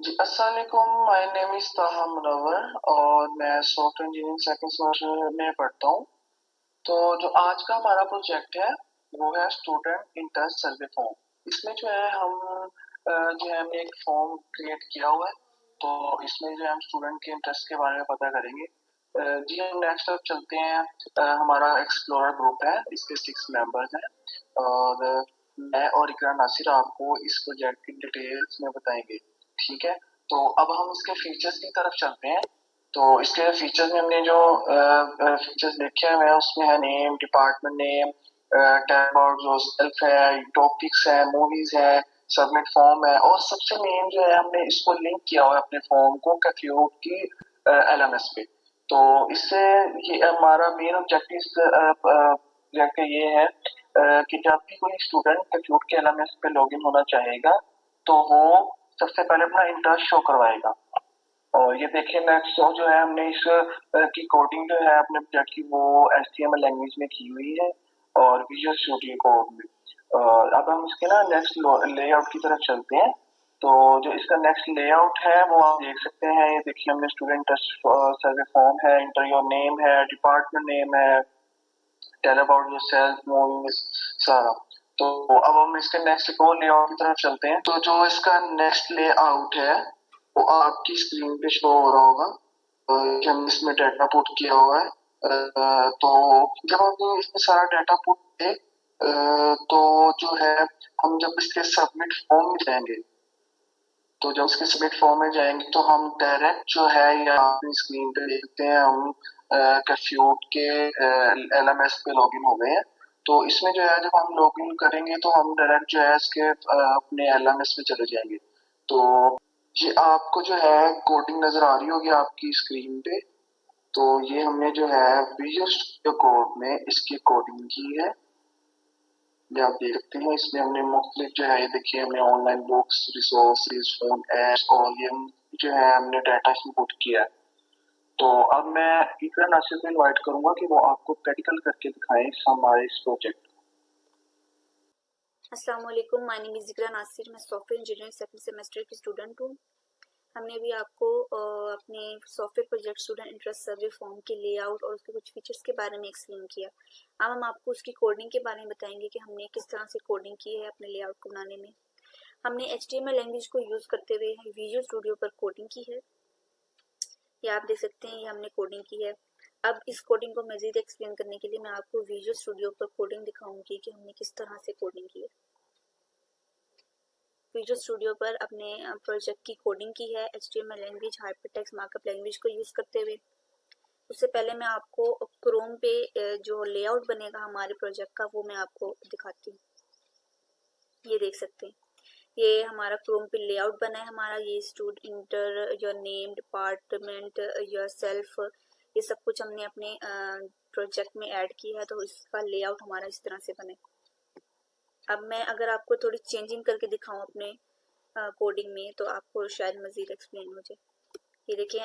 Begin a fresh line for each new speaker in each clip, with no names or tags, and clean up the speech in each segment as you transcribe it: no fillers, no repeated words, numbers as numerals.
जी अस्सलाम वालेकुम, my name is ताहा munawar और मैं सॉफ्टवेयर इंजीनियरिंग सेकंड सेमेस्टर में पढ़ता हूँ। तो जो आज का हमारा प्रोजेक्ट है वो है स्टूडेंट इंटरेस्ट सर्वे फॉर्म। इसमें जो है हम जो है हमने एक फॉर्म क्रिएट किया हुआ है। तो इसमें जो है हम स्टूडेंट के इंटरेस्ट के बारे में पता करेंगे। जी हम नेक्स्ट अब चलते हैं। हमारा एक्सप्लोरर ग्रुप है, इसके 6 मेंबर्स हैं और मैं और इकरा नासिर आपको इस प्रोजेक्ट की डिटेल्स में बताएंगे। ठीक है, तो अब हम इसके फीचर्स की तरफ चलते हैं। तो इसके फीचर्स में हमने जो फीचर्स देखे हैं उसमें है name, department name, tag about जो सेल्फ है, टॉपिक्स है, मूवीज है, सबमिट फॉर्म है और सबसे मेन जो है हमने इसको लिंक किया हुआ है अपने फॉर्म को कैफ्यूट की एलएमएस पे। तो इससे ये हमारा मेन ऑब्जेक्टिव प्रोजेक्ट ये है कि जब भी कोई स्टूडेंट कैफ्यूट के एलएमएस पे लॉगिन होना चाहेगा तो वो सबसे पहले अपना इंटरेस्ट शो करवाएगा। और ये देखिए नेक्स्ट जो है हमने इस की कोडिंग जो है अपने प्रोजेक्ट की वो HTML लैंग्वेज में की हुई है और विजुअल स्टूडियो कोड में। अब हम इसके ना नेक्स्ट लेआउट की तरफ चलते हैं। तो जो इसका नेक्स्ट लेआउट है वो आप देख सकते हैं। ये देखिए हमने स्टूडेंट सर्वे फॉर्म है, इंटर योर नेम है, डिपार्टमेंट नेम है, टेल अबाउट योरसेल्फ, मूवीज, सारा। तो अब हम इसके नेक्स्ट को लेआउट की तरफ चलते हैं। तो जो इसका नेक्स्ट लेआउट है वो आपकी स्क्रीन पे शो हो रहा होगा। कि हमने इसमें डाटा पुट किया हुआ है। तो जब हम इसमें सारा डाटा पुट किए तो जो है हम जब इसके सबमिट फॉर्म में जाएंगे तो जब उसके सबमिट फॉर्म में जाएंगे तो हम डायरेक्ट जो है या अपनी स्क्रीन पे देखते हैं हम कैफ्यूट के एलएमएस पे लॉगिन हो गए हैं। तो इसमें जो है जब हम लॉगिन करेंगे तो हम डायरेक्ट जो है इसके अपने एलएमएस में चले जाएंगे। तो ये आपको जो है कोडिंग नजर आ रही होगी आपकी स्क्रीन पे। तो ये हमने जो है विजुअल स्टूडियो कोड में इसकी कोडिंग की है। ये आप देख सकते हैं इसमें हमने मुख्तलिफ जो है ये देखिए हमने online books, resources, phone apps और ये जो है हमने डाटा इसमें पुट किया है। तो अब मैं इकरा नासिर को इनवाइट करूंगा कि वो आपको प्रैक्टिकल करके दिखाएं हमारे इस प्रोजेक्ट।
अस्सलाम वालेकुम, माय नेम इज़ इकरा नासिर। मैं सॉफ्टवेयर इंजीनियरिंग सेकंड सेमेस्टर की स्टूडेंट हूँ। हमने अभी आपको अपने सॉफ्टवेयर प्रोजेक्ट स्टूडेंट इंटरेस्ट सर्वे फॉर्म के लेआउट और उसके कुछ फीचर्स के बारे में एक्सप्लेन किया। अब हम आपको उसकी कोडिंग के बारे में बताएंगे कि हमने किस तरह से कोडिंग की है अपने लेआउट को बनाने में। हमने HTML लैंग्वेज को यूज़ करते हुए विजुअल स्टूडियो पर कोडिंग की है। ये आप देख सकते हैं, ये हमने कोडिंग की है। अब इस कोडिंग को मज़ीद एक्सप्लेन करने के लिए मैं आपको विजुअल स्टूडियो पर कोडिंग दिखाऊंगी कि हमने किस तरह से कोडिंग की है। विजुअल स्टूडियो पर अपने प्रोजेक्ट की कोडिंग की है HTML language, hypertext markup language को यूज़ करते हुए। उससे पहले मैं आपको क्रोम पे जो लेआउट बनेगा हमारे प्रोजेक्ट का वो मैं आपको दिखाती हूँ। ये देख सकते हैं, ये हमारा क्रोम पे लेआउट बना है हमारा। ये student inter your name, department, your self, ये सब कुछ हमने अपने प्रोजेक्ट में ऐड किया है। तो इसका लेआउट हमारा इस तरह से बने। अब मैं अगर आपको थोड़ी चेंजिंग करके दिखाऊं अपने कोडिंग में तो आपको शायद मज़ीद एक्सप्लेन हो जाए। ये देखें,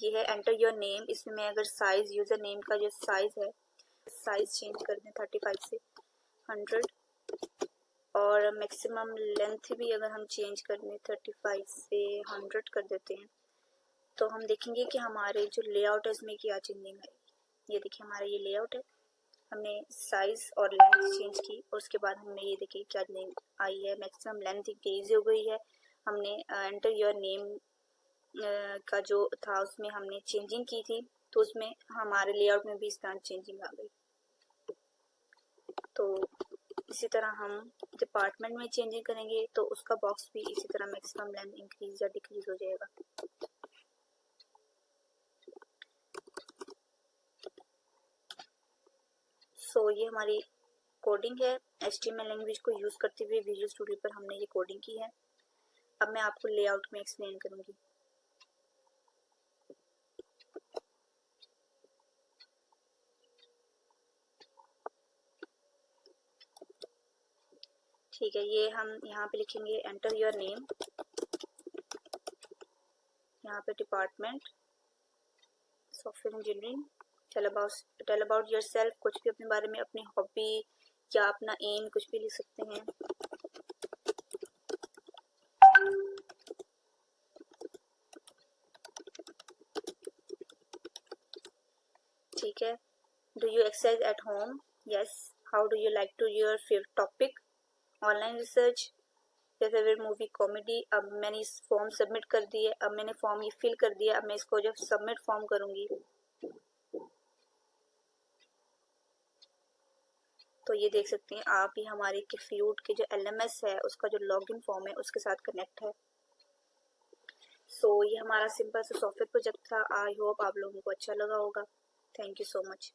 ये है एंटर योर नेम। इसमें मैं अगर साइज, यूज़र नेम का जो साइज़ है, साइज़ चेंज कर दें 35 से 100 और मैक्सिमम लेंथ भी अगर हम चेंज कर दें 35 से 100 कर देते हैं तो हम देखेंगे कि हमारे जो लेआउट है इसमें क्या चेंजिंग है। ये देखिए हमारा ये लेआउट है। हमने साइज और लेंथ चेंज की और उसके बाद हमने ये देखिए क्या नेम आई है, मैक्सिमम लेंथ इंक्रीज हो गई है। हमने एंटर योर नेम का जो था उसमें हमने चेंजिंग की थी तो उसमें हमारे लेआउट में भी इस तरह चेंजिंग आ गई। तो इसी तरह हम डिपार्टमेंट में चेंजिंग करेंगे तो उसका बॉक्स भी इसी तरह मैक्सिमम लेंथ इंक्रीज या डिक्रीज हो जाएगा। सो ये हमारी कोडिंग है। HTML लैंग्वेज को यूज़ करते हुए विजुअल स्टूडियो पर हमने ये कोडिंग की है। अब मैं आपको लेआउट में एक्सप्लेन करूंगी। ठीक है, ये हम यहाँ पे लिखेंगे एंटर योर नेम, यहाँ पे department software engineering, tell about yourself, कुछ भी अपने बारे में, अपनी हॉबी या अपना एम कुछ भी लिख सकते हैं। ठीक है। Do you exercise at home? Yes. How do you like to your favourite topic? Online research या फेवरेट मूवी कॉमेडी। अब मैंने इस फॉर्म सबमिट कर दी है, अब मैंने फॉर्म ये फिल कर दिया, अब मैं इसको जब सबमिट फॉर्म करूंगी तो ये देख सकते हैं आप, ये हमारे किफ्यूट के जो LMS है उसका जो लॉगिन फॉर्म है उसके साथ कनेक्ट है। सो ये हमारा सिंपल सा सॉफ्टवेयर प्रोजेक्ट था। आई होप आप लोगों को अच्छा लगा होगा। Thank you so much.